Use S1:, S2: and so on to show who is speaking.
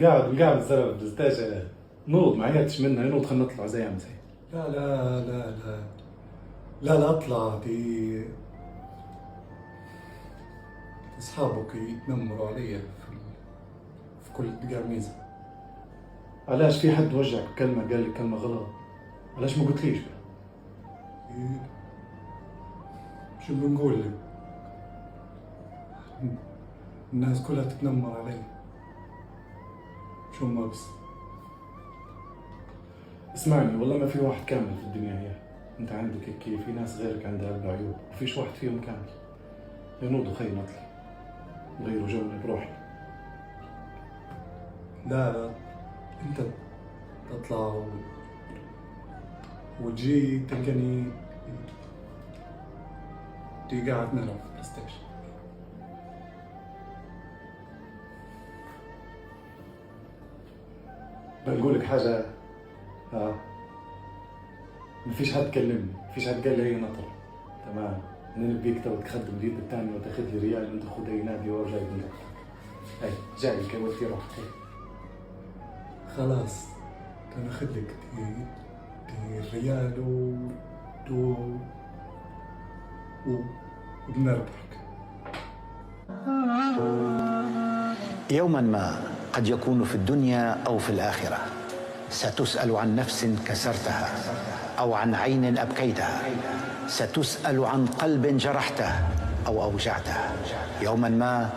S1: قاعد الزلمه في البلايستيشن. نوض ما عيطتش منها، نوض خلينا نطلع زي امس.
S2: لا لا لا لا لا لا اطلع دي. اصحابك يتنمروا علي في كل قرميزه.
S1: علاش في حد وجعك بكلمه، قال لك كلمه غلط؟ علاش ما قلتليش بقى؟
S2: إيه؟ شو بنقول لك؟ الناس كلها تتنمر علي. شو ما بس.
S1: اسمعني، والله ما في واحد كامل في الدنيا هي. انت عندك هيك في ناس غيرك عندها اربع عيوب، وفيش واحد فيهم كامل. يا نوضوا خلينا نطلع نغيروا جونا بروحنا.
S2: لا لا انت تطلع وتجي تلقاني دي قاعد نلعب في البلاي ستيشن.
S1: بقول لك حاجه، ما فيش حد كلمني، ما فيش حد قال لي هي نطر. تمام، انا نبيك تو تخدم اليد الثانيه وتاخذ لي ريال وانت خذ اي نادي وارجع لك. هاي جاي لك اول في روحك.
S2: خلاص انا اخذ لك دي الريال وبنربحك.
S3: يوما ما قد يكون في الدنيا أو في الآخرة ستسأل عن نفس كسرتها أو عن عين أبكيتها، ستسأل عن قلب جرحته أو أوجعته. يوما ما